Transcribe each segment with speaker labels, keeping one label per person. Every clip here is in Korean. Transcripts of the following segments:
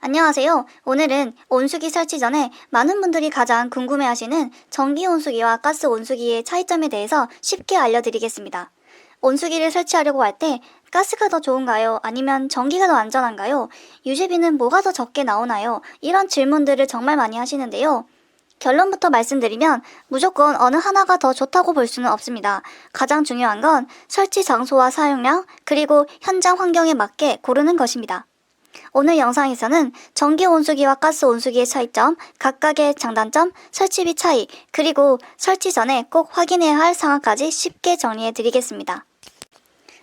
Speaker 1: 안녕하세요. 오늘은 온수기 설치 전에 많은 분들이 가장 궁금해하시는 전기 온수기와 가스 온수기의 차이점에 대해서 쉽게 알려드리겠습니다. 온수기를 설치하려고 할 때 가스가 더 좋은가요? 아니면 전기가 더 안전한가요? 유지비는 뭐가 더 적게 나오나요? 이런 질문들을 정말 많이 하시는데요. 결론부터 말씀드리면 무조건 어느 하나가 더 좋다고 볼 수는 없습니다. 가장 중요한 건 설치 장소와 사용량, 그리고 현장 환경에 맞게 고르는 것입니다. 오늘 영상에서는 전기 온수기와 가스 온수기의 차이점, 각각의 장단점, 설치비 차이, 그리고 설치 전에 꼭 확인해야 할 사항까지 쉽게 정리해 드리겠습니다.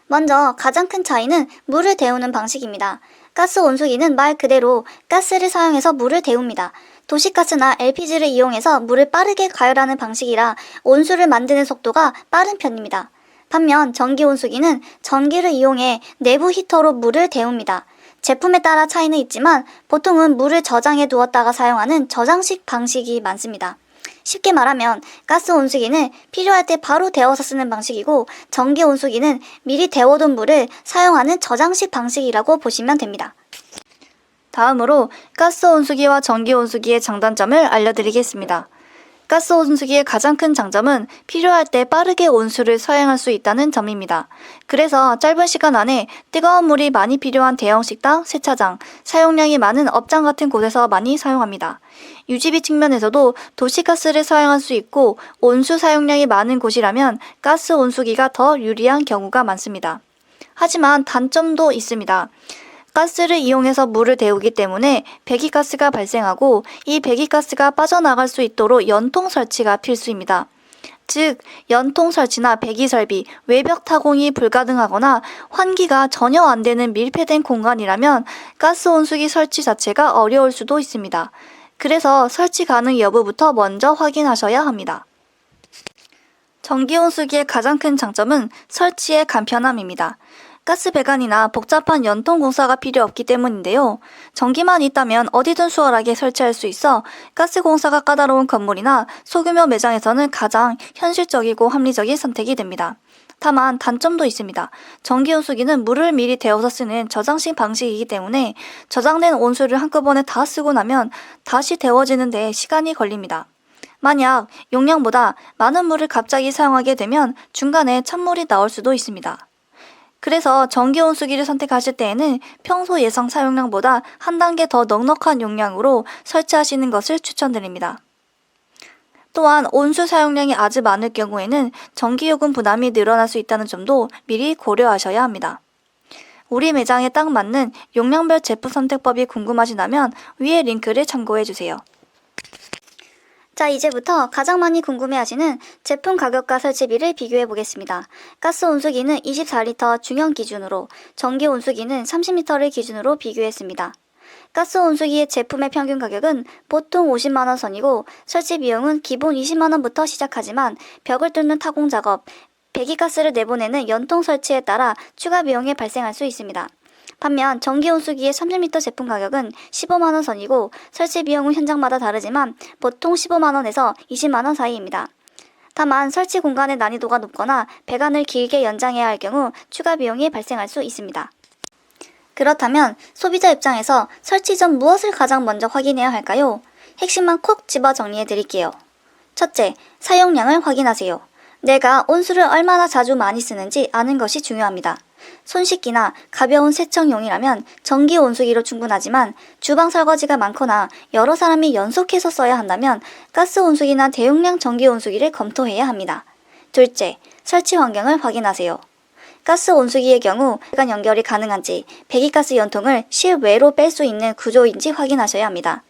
Speaker 1: 먼저 가장 큰 차이는 물을 데우는 방식입니다. 가스 온수기는 말 그대로 가스를 사용해서 물을 데웁니다. 도시가스나 LPG를 이용해서 물을 빠르게 가열하는 방식이라 온수를 만드는 속도가 빠른 편입니다. 반면 전기 온수기는 전기를 이용해 내부 히터로 물을 데웁니다. 제품에 따라 차이는 있지만 보통은 물을 저장해 두었다가 사용하는 저장식 방식이 많습니다. 쉽게 말하면 가스 온수기는 필요할 때 바로 데워서 쓰는 방식이고 전기 온수기는 미리 데워둔 물을 사용하는 저장식 방식이라고 보시면 됩니다. 다음으로 가스 온수기와 전기 온수기의 장단점을 알려드리겠습니다. 가스 온수기의 가장 큰 장점은 필요할 때 빠르게 온수를 사용할 수 있다는 점입니다. 그래서 짧은 시간 안에 뜨거운 물이 많이 필요한 대형 식당, 세차장, 사용량이 많은 업장 같은 곳에서 많이 사용합니다. 유지비 측면에서도 도시가스를 사용할 수 있고 온수 사용량이 많은 곳이라면 가스 온수기가 더 유리한 경우가 많습니다. 하지만 단점도 있습니다. 가스를 이용해서 물을 데우기 때문에 배기가스가 발생하고 이 배기가스가 빠져나갈 수 있도록 연통 설치가 필수입니다. 즉, 연통 설치나 배기 설비, 외벽 타공이 불가능하거나 환기가 전혀 안 되는 밀폐된 공간이라면 가스 온수기 설치 자체가 어려울 수도 있습니다. 그래서 설치 가능 여부부터 먼저 확인하셔야 합니다. 전기 온수기의 가장 큰 장점은 설치의 간편함입니다. 가스 배관이나 복잡한 연통 공사가 필요 없기 때문인데요. 전기만 있다면 어디든 수월하게 설치할 수 있어 가스 공사가 까다로운 건물이나 소규모 매장에서는 가장 현실적이고 합리적인 선택이 됩니다. 다만 단점도 있습니다. 전기 온수기는 물을 미리 데워서 쓰는 저장식 방식이기 때문에 저장된 온수를 한꺼번에 다 쓰고 나면 다시 데워지는 데 시간이 걸립니다. 만약 용량보다 많은 물을 갑자기 사용하게 되면 중간에 찬물이 나올 수도 있습니다. 그래서 전기 온수기를 선택하실 때에는 평소 예상 사용량보다 한 단계 더 넉넉한 용량으로 설치하시는 것을 추천드립니다. 또한 온수 사용량이 아주 많을 경우에는 전기요금 부담이 늘어날 수 있다는 점도 미리 고려하셔야 합니다. 우리 매장에 딱 맞는 용량별 제품 선택법이 궁금하시다면 위의 링크를 참고해주세요. 자, 이제부터 가장 많이 궁금해하시는 제품 가격과 설치비를 비교해 보겠습니다. 가스 온수기는 24리터 중형 기준으로, 전기 온수기는 30리터를 기준으로 비교했습니다. 가스 온수기의 제품의 평균 가격은 보통 50만원 선이고 설치 비용은 기본 20만원부터 시작하지만 벽을 뚫는 타공 작업, 배기가스를 내보내는 연통 설치에 따라 추가 비용이 발생할 수 있습니다. 반면 전기 온수기의 30리터 제품 가격은 15만원 선이고 설치 비용은 현장마다 다르지만 보통 15만원에서 20만원 사이입니다. 다만 설치 공간의 난이도가 높거나 배관을 길게 연장해야 할 경우 추가 비용이 발생할 수 있습니다. 그렇다면 소비자 입장에서 설치 전 무엇을 가장 먼저 확인해야 할까요? 핵심만 콕 집어 정리해 드릴게요. 첫째, 사용량을 확인하세요. 내가 온수를 얼마나 자주 많이 쓰는지 아는 것이 중요합니다. 손 씻기나 가벼운 세척용이라면 전기 온수기로 충분하지만 주방 설거지가 많거나 여러 사람이 연속해서 써야 한다면 가스 온수기나 대용량 전기 온수기를 검토해야 합니다. 둘째, 설치 환경을 확인하세요. 가스 온수기의 경우 배관 연결이 가능한지, 배기가스 연통을 실외로 뺄 수 있는 구조인지 확인하셔야 합니다.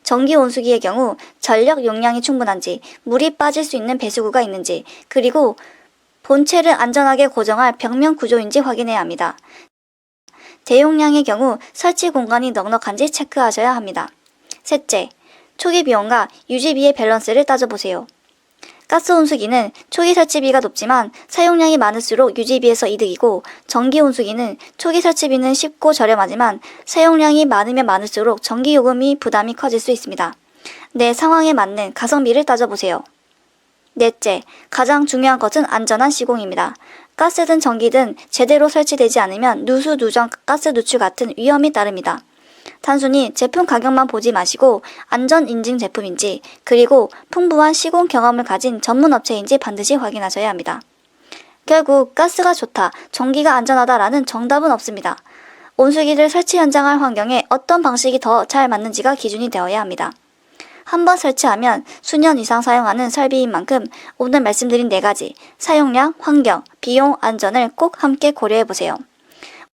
Speaker 1: 전기 온수기의 경우 전력 용량이 충분한지, 물이 빠질 수 있는 배수구가 있는지, 그리고 본체를 안전하게 고정할 벽면 구조인지 확인해야 합니다. 대용량의 경우 설치 공간이 넉넉한지 체크하셔야 합니다. 셋째, 초기 비용과 유지비의 밸런스를 따져보세요. 가스 온수기는 초기 설치비가 높지만 사용량이 많을수록 유지비에서 이득이고, 전기 온수기는 초기 설치비는 쉽고 저렴하지만 사용량이 많으면 많을수록 전기요금이 부담이 커질 수 있습니다. 내 상황에 맞는 가성비를 따져보세요. 넷째, 가장 중요한 것은 안전한 시공입니다. 가스든 전기든 제대로 설치되지 않으면 누수, 누전, 가스 누출 같은 위험이 따릅니다. 단순히 제품 가격만 보지 마시고 안전 인증 제품인지 그리고 풍부한 시공 경험을 가진 전문 업체인지 반드시 확인하셔야 합니다. 결국 가스가 좋다, 전기가 안전하다라는 정답은 없습니다. 온수기를 설치 현장할 환경에 어떤 방식이 더 잘 맞는지가 기준이 되어야 합니다. 한번 설치하면 수년 이상 사용하는 설비인 만큼 오늘 말씀드린 4가지 사용량, 환경, 비용, 안전을 꼭 함께 고려해보세요.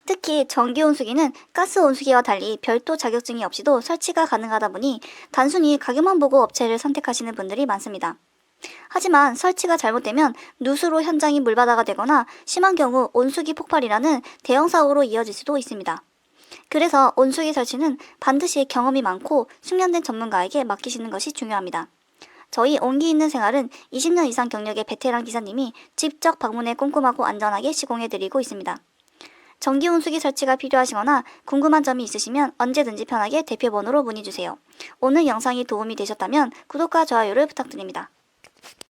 Speaker 1: 특히 전기 온수기는 가스 온수기와 달리 별도 자격증이 없이도 설치가 가능하다 보니 단순히 가격만 보고 업체를 선택하시는 분들이 많습니다. 하지만 설치가 잘못되면 누수로 현장이 물바다가 되거나 심한 경우 온수기 폭발이라는 대형 사고로 이어질 수도 있습니다. 그래서 온수기 설치는 반드시 경험이 많고 숙련된 전문가에게 맡기시는 것이 중요합니다. 저희 온기 있는 생활은 20년 이상 경력의 베테랑 기사님이 직접 방문해 꼼꼼하고 안전하게 시공해드리고 있습니다. 전기 온수기 설치가 필요하시거나 궁금한 점이 있으시면 언제든지 편하게 대표번호로 문의주세요. 오늘 영상이 도움이 되셨다면 구독과 좋아요를 부탁드립니다.